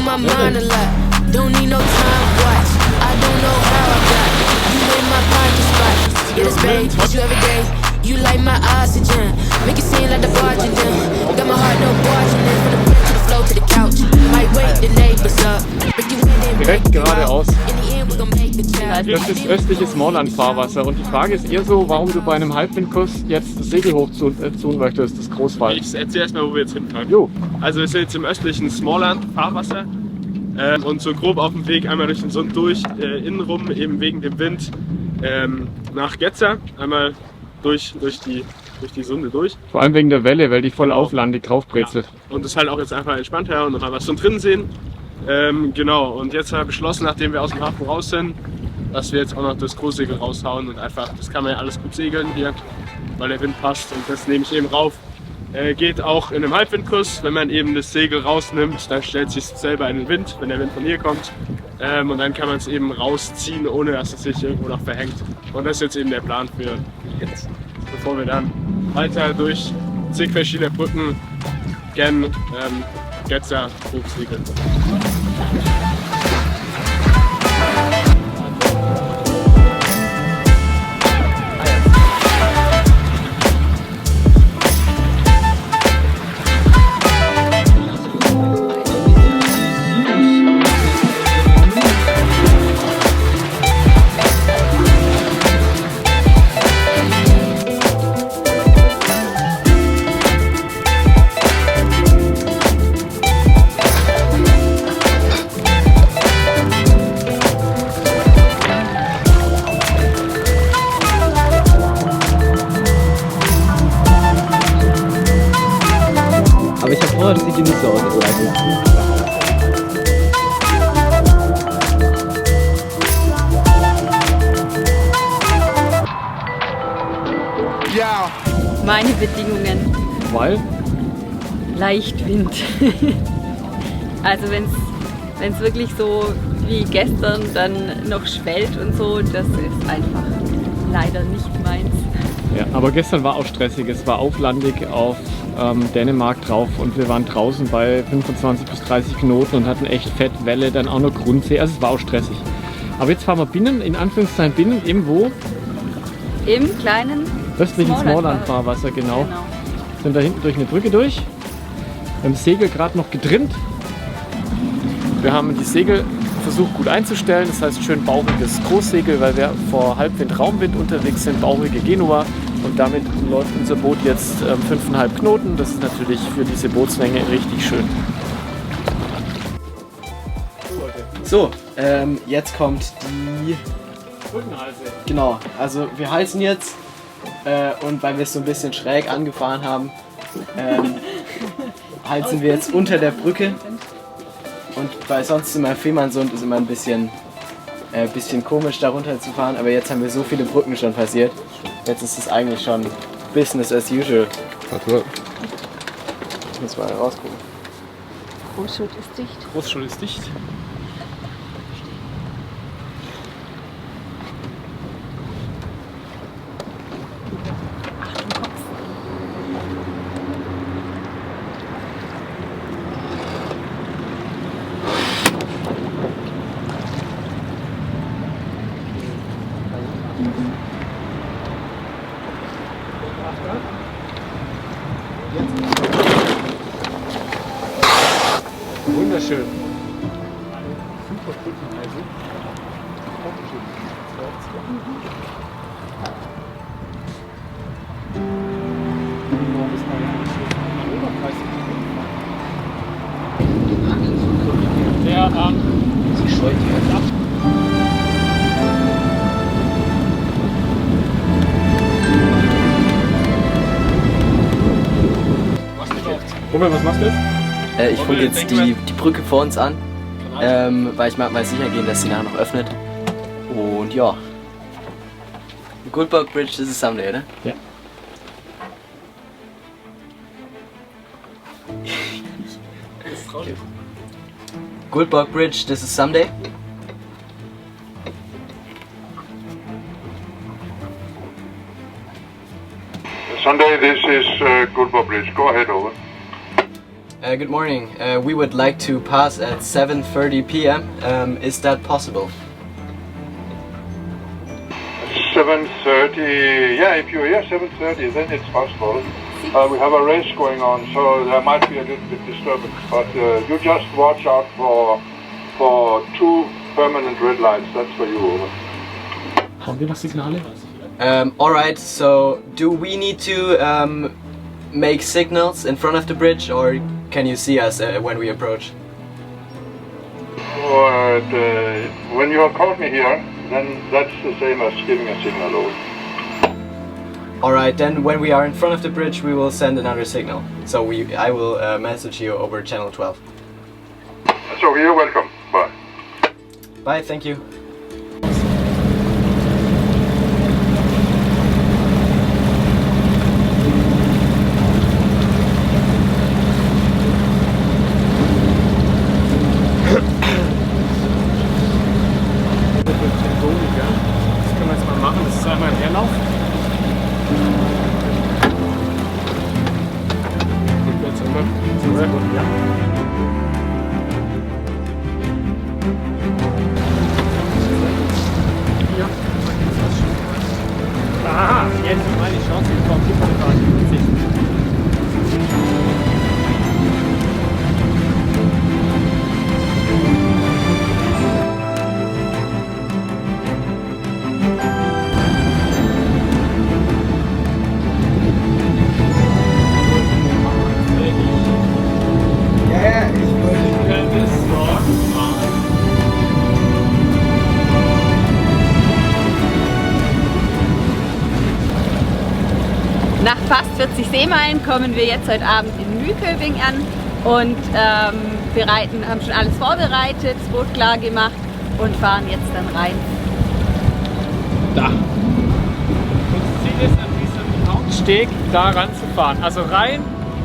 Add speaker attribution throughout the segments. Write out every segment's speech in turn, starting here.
Speaker 1: my mind a lot. Don't need no time watch. I don't know how I got. You made my parking spot. Yeah, that's babe, it's you every day. You like my oxygen. Make it seem like the bartender. Got my heart no bartender. From the bed to the floor to the couch. Might wake the neighbors up.
Speaker 2: Direkt geradeaus. Das ist östliches Moorland-Fahrwasser und die Frage ist eher so, warum du bei einem Halbwindkurs jetzt das Segel hochziehen möchtest, das Großfall.
Speaker 3: Ich erzähle erstmal, wo wir jetzt hinfahren.
Speaker 2: Jo.
Speaker 3: Also wir sind jetzt im östlichen Smallland-Fahrwasser und so grob auf dem Weg einmal durch den Sund durch, innenrum eben wegen dem Wind nach Getzer, einmal durch die Sunde durch.
Speaker 2: Vor allem wegen der Welle, weil die voll auflandig draufbrezelt.
Speaker 3: Ja. Und das ist halt auch jetzt einfach entspannter und noch mal was zum drinnen sehen. Genau, und jetzt haben wir beschlossen, nachdem wir aus dem Hafen raus sind, dass wir jetzt auch noch das Großsegel raushauen und einfach, das kann man ja alles gut segeln hier, weil der Wind passt und das nehme ich eben rauf. Geht auch in einem Halbwindkurs, wenn man eben das Segel rausnimmt, dann stellt sich es selber in den Wind, wenn der Wind von hier kommt. Und dann kann man es eben rausziehen, ohne dass es sich irgendwo noch verhängt. Und das ist jetzt eben der Plan für jetzt, bevor wir dann weiter durch zig verschiedene Brücken gen Getzer hochsegeln.
Speaker 4: Aber ich habe vor, das sieht nicht so aus.
Speaker 5: Ja.
Speaker 6: Meine Bedingungen.
Speaker 2: Weil?
Speaker 6: Leicht Wind. Also wenn es wirklich so wie gestern dann noch schwellt und so, das ist einfach leider nicht meins.
Speaker 2: Ja, aber gestern war auch stressig. Es war auflandig auf Dänemark drauf und wir waren draußen bei 25 bis 30 Knoten und hatten echt fett Welle, dann auch noch Grundsee. Also es war auch stressig. Aber jetzt fahren wir binnen, in Anführungszeichen binnen, eben wo?
Speaker 6: Im kleinen
Speaker 2: Östlichen Smallland-Fahrwasser, genau. Sind da hinten durch eine Brücke durch. Wir haben das Segel gerade noch getrimmt. Wir haben die Segel versucht gut einzustellen, das heißt schön bauchiges Großsegel, weil wir vor Halbwind, Raumwind unterwegs sind, bauchige Genua. Und damit läuft unser Boot jetzt 5,5 Knoten. Das ist natürlich für diese Bootslänge richtig schön.
Speaker 4: So, jetzt kommt die
Speaker 2: Brückenhalse.
Speaker 4: Genau, also wir heizen jetzt und weil wir es so ein bisschen schräg angefahren haben, heizen wir jetzt unter der Brücke. Und weil sonst immer Fehmarnsund ist immer ein bisschen komisch da runter zu fahren, aber jetzt haben wir so viele Brücken schon passiert. Jetzt ist es eigentlich schon Business as usual.
Speaker 2: Warte.
Speaker 4: Ich muss mal rausgucken.
Speaker 6: Großschuld ist dicht.
Speaker 2: Großschuld ist dicht. Wunderschön. Super Brückenhalse.
Speaker 4: Sie scheut hier ab.
Speaker 2: Robert, was machst du jetzt?
Speaker 4: Ich gucke jetzt die Brücke vor uns an, weil ich mag mal sicher gehen, dass sie nachher noch öffnet. Und ja. Goldberg Bridge, das ist Someday, oder?
Speaker 2: Ja.
Speaker 4: Okay. Goldberg Bridge, this is Someday.
Speaker 5: Sunday, this is Goodbar Bridge. Go ahead, over.
Speaker 4: Good morning. We would like to pass at 7:30 p.m. Is that possible?
Speaker 5: 7:30. Yeah, if you're here 7:30, then it's possible. We have a race going on, so there might be a little bit disturbance. But you just watch out for 2 permanent red lights. That's for you.
Speaker 2: Haben wir noch Signale?
Speaker 4: Alright, so do we need to make signals in front of the bridge, or can you see us when we approach?
Speaker 5: When you have called me here, then that's the same as giving a signal over.
Speaker 4: Alright, then when we are in front of the bridge, we will send another signal. So I will message you over channel 12.
Speaker 5: So you're welcome. Bye.
Speaker 4: Bye, thank you.
Speaker 2: Das können wir jetzt mal machen. Das ist einmal ein Leerlauf. Rückwärts einmal. Sehr gut, ja. Ja. Aha, jetzt meine Chance, die kommt.
Speaker 6: Nach fast 40 Seemeilen kommen wir jetzt heute Abend in Nyköping an und haben schon alles vorbereitet, das Boot klar gemacht und fahren jetzt dann rein.
Speaker 2: Da. Das Ziel ist, an diesem Hauptsteg da ranzufahren. Also rein,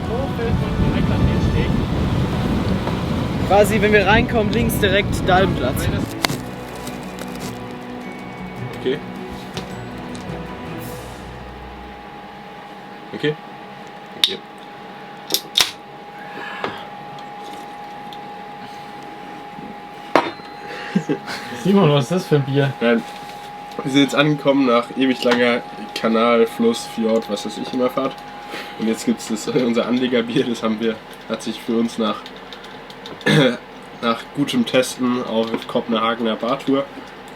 Speaker 2: hochfällt und direkt an den Steg.
Speaker 4: Quasi, wenn wir reinkommen, links direkt Dalbenplatz.
Speaker 3: Okay. Okay. Okay.
Speaker 2: Simon, was ist das für ein Bier?
Speaker 3: Nein. Wir sind jetzt angekommen nach ewig langer Kanal, Fluss, Fjord, was weiß ich immer Fahrt. Und jetzt gibt es unser Anlegerbier, das hat sich für uns nach gutem Testen auf Kopenhagener Bartour,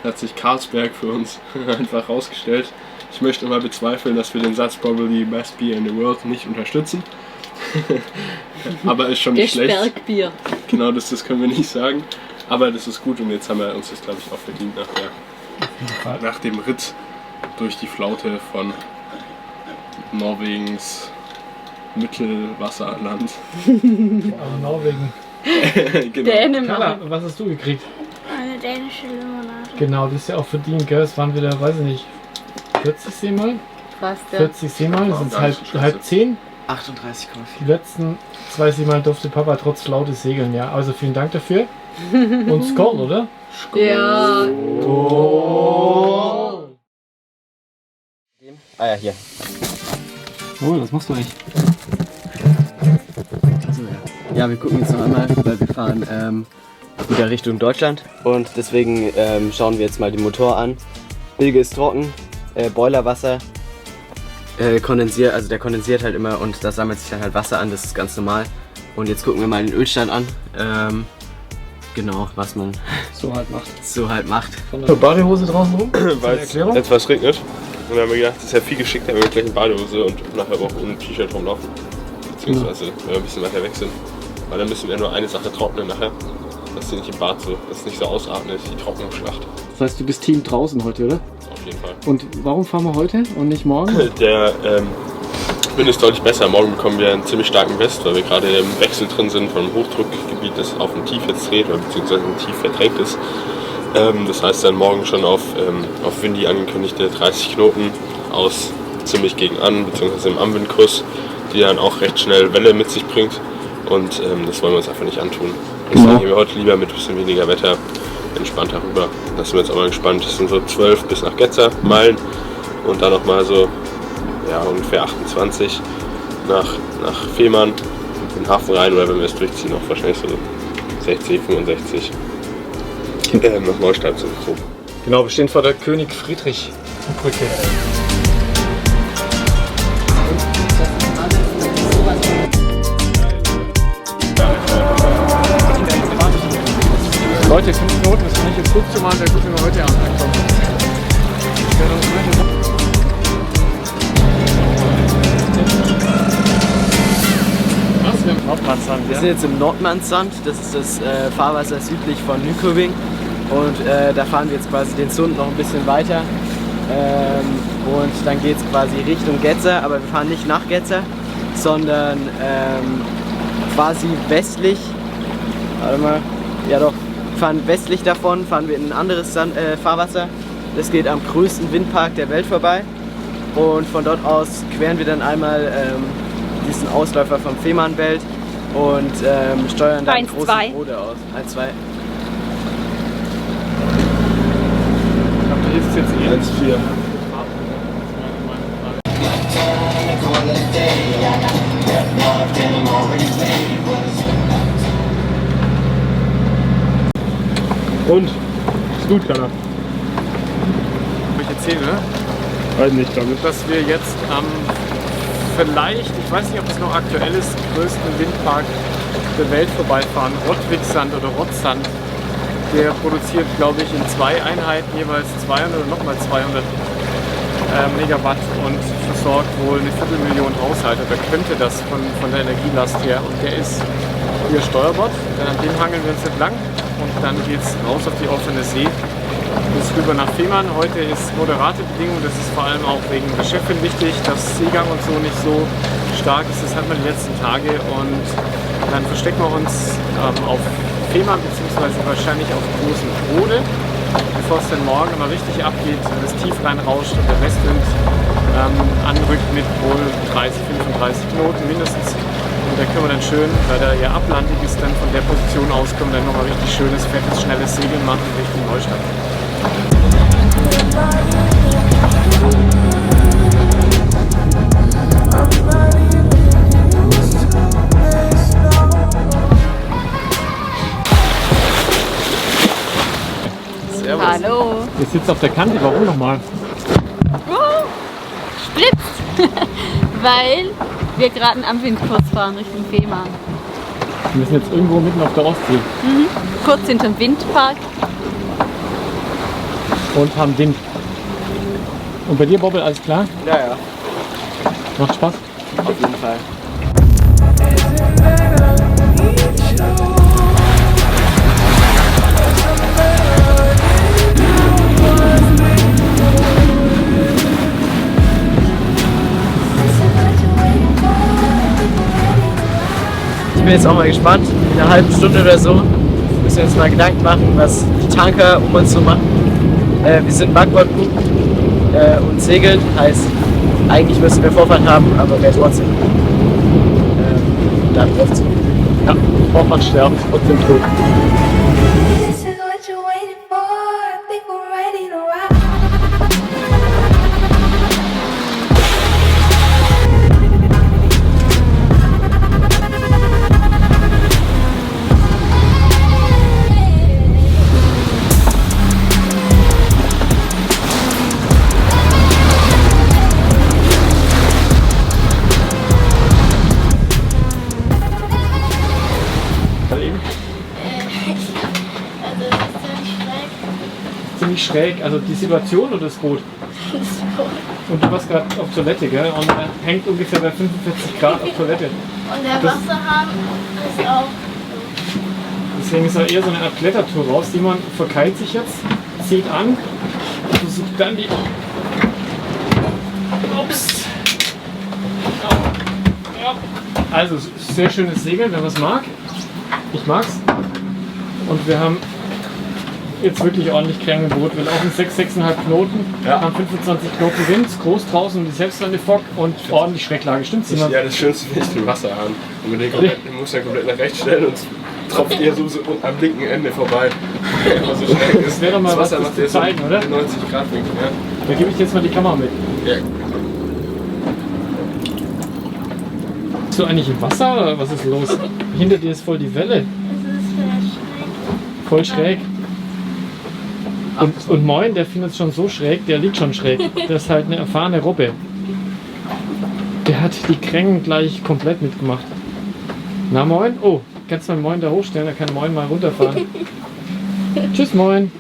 Speaker 3: hat sich Carlsberg für uns einfach rausgestellt. Ich möchte mal bezweifeln, dass wir den Satz "Probably best beer in the world" nicht unterstützen. Aber ist schon nicht schlecht.
Speaker 6: Bergbier.
Speaker 3: Genau, das können wir nicht sagen. Aber das ist gut und jetzt haben wir uns das, glaube ich, auch verdient nach dem Ritt durch die Flaute von Norwegens Mittelwasserland.
Speaker 2: Also Norwegen.
Speaker 3: Genau.
Speaker 6: Dänemark.
Speaker 2: Carla, was hast du gekriegt?
Speaker 7: Eine dänische Limonade.
Speaker 2: Genau, das ist ja auch verdient, gell? Es waren wieder, weiß ich nicht, 40 Seemeilen?
Speaker 6: Fast, ja.
Speaker 2: 40 Seemeilen, das sind
Speaker 3: gar nicht so scheiße.
Speaker 2: halb 10.
Speaker 4: 38,4.
Speaker 2: Die letzten 2 Seemeilen durfte Papa trotz Flaute segeln, ja. Also vielen Dank dafür. Und Skol, oder?
Speaker 6: Ja.
Speaker 4: Ah ja, hier.
Speaker 2: Oh, das machst du nicht.
Speaker 4: Ja, wir gucken jetzt noch einmal, weil wir fahren wieder Richtung Deutschland und deswegen schauen wir jetzt mal den Motor an. Bilge ist trocken, Boilerwasser kondensiert, also der kondensiert halt immer und da sammelt sich dann halt Wasser an, das ist ganz normal. Und jetzt gucken wir mal den Ölstand an. Genau, was man
Speaker 2: So halt macht.
Speaker 3: So,
Speaker 2: Badehose draußen rum?
Speaker 3: Weil es etwas regnet. Und dann haben wir gedacht, das ist ja viel geschickter, wenn wir gleich in Badehose und nachher aber auch ohne T-Shirt rumlaufen. Beziehungsweise, wenn wir ein bisschen weiter weg sind. Weil dann müssen wir nur eine Sache trocknen nachher. Dass sie nicht im Bad so, dass es nicht so ausatmet, die Trocknungsschlacht.
Speaker 2: Das heißt, du bist Team draußen heute, oder?
Speaker 3: Auf jeden Fall.
Speaker 2: Und warum fahren wir heute und nicht morgen?
Speaker 3: Der Wind ist deutlich besser. Morgen bekommen wir einen ziemlich starken West, weil wir gerade im Wechsel drin sind von einem Hochdruckgebiet, das auf ein Tief jetzt dreht, oder beziehungsweise ein Tief verdrängt ist. Das heißt dann morgen schon auf windy angekündigte 30 Knoten aus ziemlich gegen an, beziehungsweise im Anwindkurs, die dann auch recht schnell Welle mit sich bringt. Und das wollen wir uns einfach nicht antun. Deswegen gehen wir heute lieber mit ein bisschen weniger Wetter entspannter rüber. Da sind wir jetzt auch mal gespannt. Das sind so 12 bis nach Getzer Meilen und dann nochmal so ungefähr 28 nach Fehmarn. in den Hafen rein oder wenn wir es durchziehen, auch wahrscheinlich so 60, 65 nach Neustadt so.
Speaker 2: Genau, wir stehen vor der König-Friedrich-Brücke. Leute, 5 Minuten ist noch nicht im Flug zu machen, wäre gut, wenn wir heute Abend ankommen. Was? Wir haben Nordmannsand,
Speaker 4: Wir
Speaker 2: ja?
Speaker 4: sind jetzt im Nordmannsand, das ist das Fahrwasser südlich von Nyköping. Und da fahren wir jetzt quasi den Sund noch ein bisschen weiter. Und dann geht es quasi Richtung Getzer, aber wir fahren nicht nach Getzer, sondern quasi westlich. Warte mal, ja doch, fahren westlich davon, fahren wir in ein anderes Fahrwasser. Das geht am größten Windpark der Welt vorbei. Und von dort aus queren wir dann einmal diesen Ausläufer vom Fehmarnbelt und steuern dann große Boote aus. 1, 2.
Speaker 2: Hier ist es jetzt eher
Speaker 3: 1,4.
Speaker 2: Und? Ist gut, Kanner. Ich erzähle,
Speaker 3: Weiß nicht, glaube ich.
Speaker 2: dass wir jetzt am vielleicht, ich weiß nicht, ob es noch aktuell ist, größten Windpark der Welt vorbeifahren. Rottwigsand oder Rottsand. Der produziert, glaube ich, in 2 Einheiten jeweils 200 oder nochmal 200 Megawatt und versorgt wohl eine Viertelmillion Haushalte. Da könnte das von der Energielast her. Und der ist hier Steuerbord. Dann an dem hangeln wir uns entlang und dann geht es raus auf die offene See. Bis rüber nach Fehmarn. Heute ist moderate Bedingungen. Das ist vor allem auch wegen der Chefin wichtig, dass Seegang und so nicht so stark ist. Das hat man die letzten Tage. Und dann verstecken wir uns auf Fehmarn beziehungsweise wahrscheinlich auf Großen Rode, bevor es dann morgen immer richtig abgeht, das Tief reinrauscht und der Westwind anrückt mit wohl 30, 35 Knoten mindestens. Und da können wir dann schön, weil der ja ablandig ist, dann von der Position aus können wir dann nochmal richtig schönes, fettes, schnelles Segeln machen Richtung Neustadt.
Speaker 4: Servus.
Speaker 6: Hallo.
Speaker 2: Wir sitzen auf der Kante, warum nochmal?
Speaker 6: Spritzt. Weil wir gerade einen Amtwindkurs fahren Richtung Fehmarn.
Speaker 2: Wir müssen jetzt irgendwo mitten auf der Ostsee
Speaker 6: Kurz hinterm Windpark.
Speaker 2: und haben Wind. Und bei dir, Bobbel, alles klar?
Speaker 4: Ja, ja,
Speaker 2: Macht Spaß?
Speaker 4: auf jeden Fall. Ich bin jetzt auch mal gespannt, in einer halben Stunde oder so müssen wir uns mal Gedanken machen, was die Tanker um uns so machen. Wir sind Backbord-Crew und segeln, heißt eigentlich müssen wir Vorfahrt haben, aber wäre trotzdem da drauf zu.
Speaker 2: Ja, Vorfahrt sterben, trotzdem tot.
Speaker 7: This is what you're waiting for. I think we're ready to rock. Also das ist ziemlich schräg.
Speaker 2: Ziemlich schräg, also die Situation oder das Boot? Und du warst gerade auf Toilette, gell? Und er hängt ungefähr bei 45 Grad auf Toilette.
Speaker 7: Und der
Speaker 2: Das-
Speaker 7: Wasserhahn ist auch.
Speaker 2: Deswegen ist er eher so eine Art Klettertour raus. Simon verkeilt sich jetzt, zieht an, versucht dann die... Ups! Ja. Also, sehr schönes Segeln, wer was mag. Ich mag's. Und wir haben jetzt wirklich ordentlich Krähen im Boot. Wir laufen 6,5 Knoten,
Speaker 3: Ja.
Speaker 2: haben 25 Knoten Wind, ist groß draußen und die Selbstlande Fock und ordentlich Schräglage. Stimmt's, Simon?
Speaker 3: Ja, das Schönste finde ich den Wasserhahn. Und man muss ja komplett nach rechts stellen und es tropft eher so am linken Ende vorbei. Einfach so schräg ist.
Speaker 2: Das wäre doch mal
Speaker 3: Das
Speaker 2: was,
Speaker 3: Wasser
Speaker 2: das
Speaker 3: macht
Speaker 2: zu
Speaker 3: ja so
Speaker 2: zeigen, oder?
Speaker 3: 90 Grad Winkel, ja.
Speaker 2: Da gebe ich jetzt mal die Kamera mit.
Speaker 3: Ja.
Speaker 2: Bist du eigentlich im Wasser oder was ist los? Hinter dir ist voll die Welle.
Speaker 8: Es ist
Speaker 2: Voll schräg. Und Moin, der findet es schon so schräg, der liegt schon schräg. Der ist halt eine erfahrene Robbe. Der hat die Krängen gleich komplett mitgemacht. Na Moin? Oh, kannst du mal Moin da hochstellen, dann kann Moin mal runterfahren. Tschüss Moin.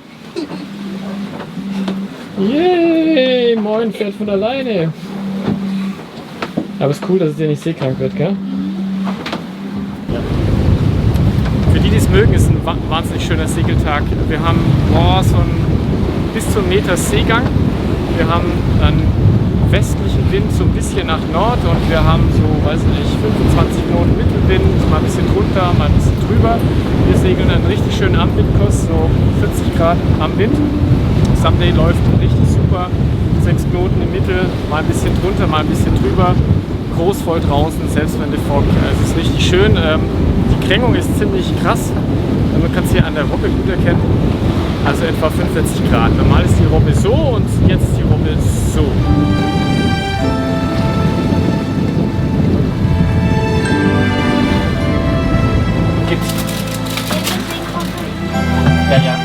Speaker 2: Yay, Moin fährt von alleine. Aber es ist cool, dass es dir nicht seekrank wird, gell? Ja. Für die, die es mögen, ist ein wahnsinnig schöner Segeltag. Wir haben so bis zu 1 Meter Seegang. Wir haben einen westlichen Wind so ein bisschen nach Nord und wir haben so, weiß nicht, 25 Knoten Mittelwind, mal ein bisschen drunter, mal ein bisschen drüber. Wir segeln einen richtig schönen Amwindkurs, so 40 Grad am Wind. Someday läuft richtig super, 6 Knoten im Mittel, mal ein bisschen drunter, mal ein bisschen drüber. Groß voll draußen, selbst wenn der Fog. Es ist richtig schön. Die Krängung ist ziemlich krass. Man kann es hier an der Robbe gut erkennen. Also etwa 45 Grad. Normal ist die Robbe so und jetzt ist die Robbe so. Gibt's. Ja.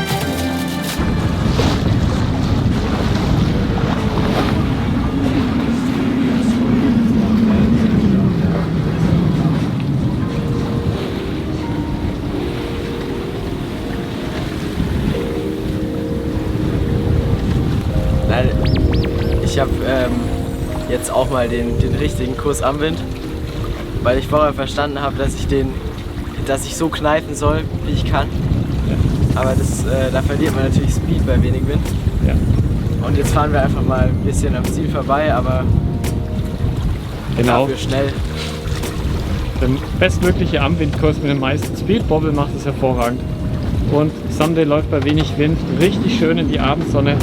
Speaker 4: Ich habe jetzt auch mal den richtigen Kurs am Wind, weil ich vorher verstanden habe, dass ich so kneifen soll, wie ich kann. Ja. Aber da verliert man natürlich Speed bei wenig Wind.
Speaker 2: Ja.
Speaker 4: Und jetzt fahren wir einfach mal ein bisschen am Ziel vorbei, aber dafür schnell.
Speaker 2: Der bestmögliche Amwindkurs mit dem meisten Speed. Bobble macht es hervorragend. Und Someday läuft bei wenig Wind richtig schön in die Abendsonne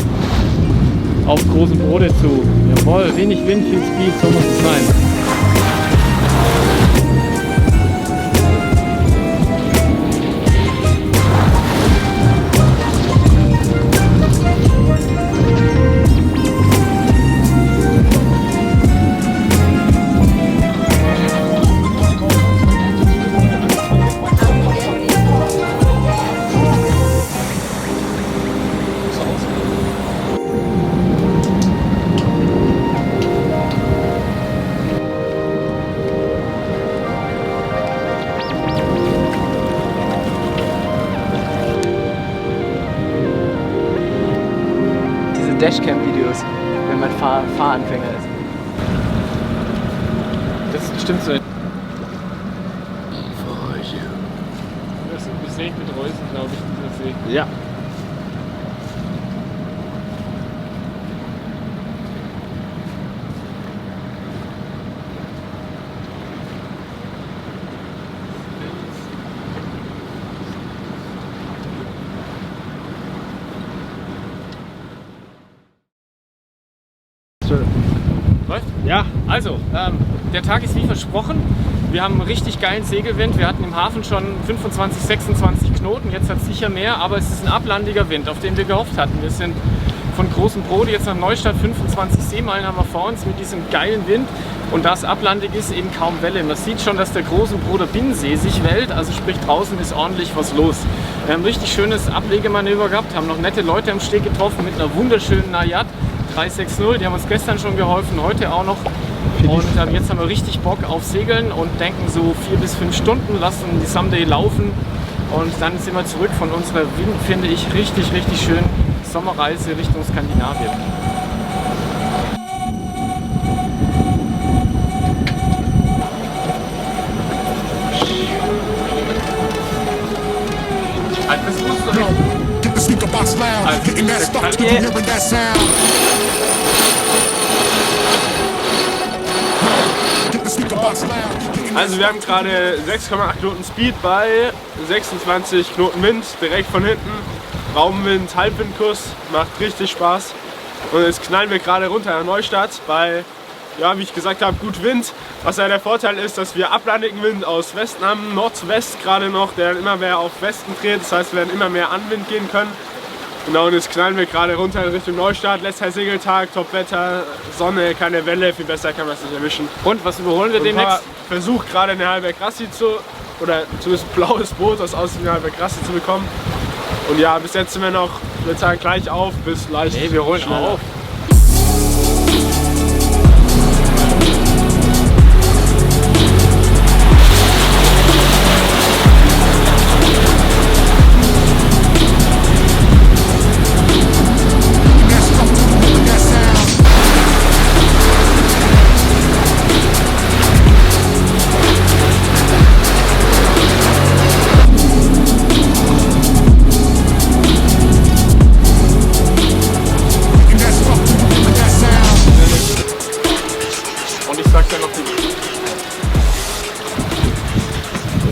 Speaker 2: auf großen Brote zu. Jawohl, wenig Wind, viel Speed, so muss es sein.
Speaker 4: Dashcam-Videos, wenn man Fahranfänger ist.
Speaker 2: Das ist bestimmt so. Das ist besät mit Reusen, glaube ich, dieser See.
Speaker 3: Ja.
Speaker 2: Läuft? Ja. Also, der Tag ist wie versprochen. Wir haben einen richtig geilen Segelwind. Wir hatten im Hafen schon 25, 26 Knoten. Jetzt hat es sicher mehr, aber es ist ein ablandiger Wind, auf den wir gehofft hatten. Wir sind von Großen Brode jetzt nach Neustadt, 25 Seemeilen haben wir vor uns mit diesem geilen Wind. Und da es ablandig ist, eben kaum Welle. Man sieht schon, dass der Großen Broder Binnensee sich wellt, also sprich draußen ist ordentlich was los. Wir haben ein richtig schönes Ablegemanöver gehabt, haben noch nette Leute am Steg getroffen mit einer wunderschönen Najat 360. Die haben uns gestern schon geholfen, heute auch noch. Und jetzt haben wir richtig Bock auf Segeln und denken so 4 bis 5 Stunden, lassen die Someday laufen. Und dann sind wir zurück von unserer, finde ich, richtig, richtig schönen Sommerreise Richtung Skandinavien. Das musst du noch.
Speaker 9: Get the speaker box loud, hitting that spot, you hearing that sound. Get the speaker box loud.
Speaker 3: Also wir haben gerade 6,8 Knoten Speed bei 26 Knoten Wind, direkt von hinten. Raumwind, Halbwindkurs, macht richtig Spaß. Und jetzt knallen wir gerade runter nach Neustadt bei, ja, wie ich gesagt habe, gut Wind. Was ja der Vorteil ist, dass wir ablandigen Wind aus Westen haben, Nord-West gerade noch, der immer mehr auf Westen dreht. Das heißt, wir werden immer mehr Anwind gehen können. Genau, und jetzt knallen wir gerade runter in Richtung Neustadt. Letzter Segeltag, Top-Wetter, Sonne, keine Welle, viel besser kann man es nicht erwischen.
Speaker 2: Und was überholen wir demnächst?
Speaker 3: Versucht gerade eine halbe Krassi oder zumindest ein blaues Boot, das aussieht wie eine halbe Krassi zu bekommen. Und ja, bis jetzt sind wir noch, ich würde sagen, gleich auf bis leicht.
Speaker 2: Nee, wir holen
Speaker 3: schneller
Speaker 2: auf.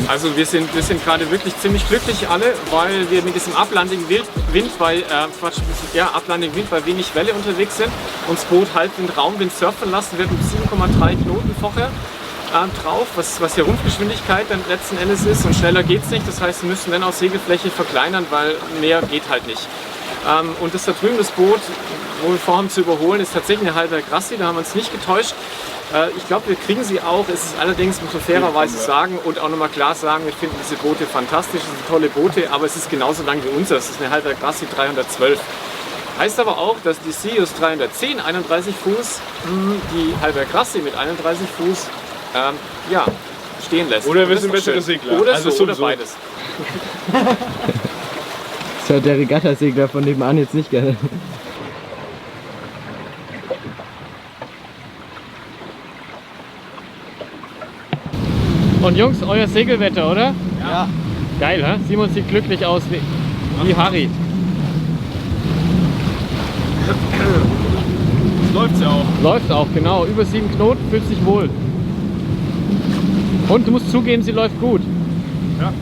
Speaker 2: Also wir sind gerade wirklich ziemlich glücklich alle, weil wir mit diesem ablandigen Wind bei wenig Welle unterwegs sind. Und das Boot Halbwind, Raumwind surfen lassen wird mit 7,3 Knoten vorher drauf, was hier Rumpfgeschwindigkeit dann letzten Endes ist. Und schneller geht es nicht, das heißt wir müssen dann auch Segelfläche verkleinern, weil mehr geht halt nicht. Und das da drüben, das Boot, wo wir vorhaben zu überholen, ist tatsächlich eine halbe Krassi, da haben wir uns nicht getäuscht. Ich glaube, wir kriegen sie auch. Es ist allerdings, muss man fairerweise sagen und auch nochmal klar sagen, wir finden diese Boote fantastisch, das sind tolle Boote, aber es ist genauso lang wie unser. Es ist eine halbe Krassi 312. Heißt aber auch, dass die Sirius 310 31 Fuß die halbe Krassi mit 31 Fuß ja, stehen lässt.
Speaker 3: Oder wir sind bessere Segler.
Speaker 2: Oder
Speaker 3: also
Speaker 2: so, oder beides.
Speaker 4: Das hat der Regattasegler von nebenan jetzt nicht gerne.
Speaker 2: Und Jungs, euer Segelwetter, oder?
Speaker 4: Ja.
Speaker 2: Geil, hä? Simon sieht glücklich aus wie Harry.
Speaker 3: Läuft's ja auch.
Speaker 2: Läuft auch, genau. Über 7 Knoten, fühlt sich wohl. Und du musst zugeben, sie läuft gut.
Speaker 3: Ja.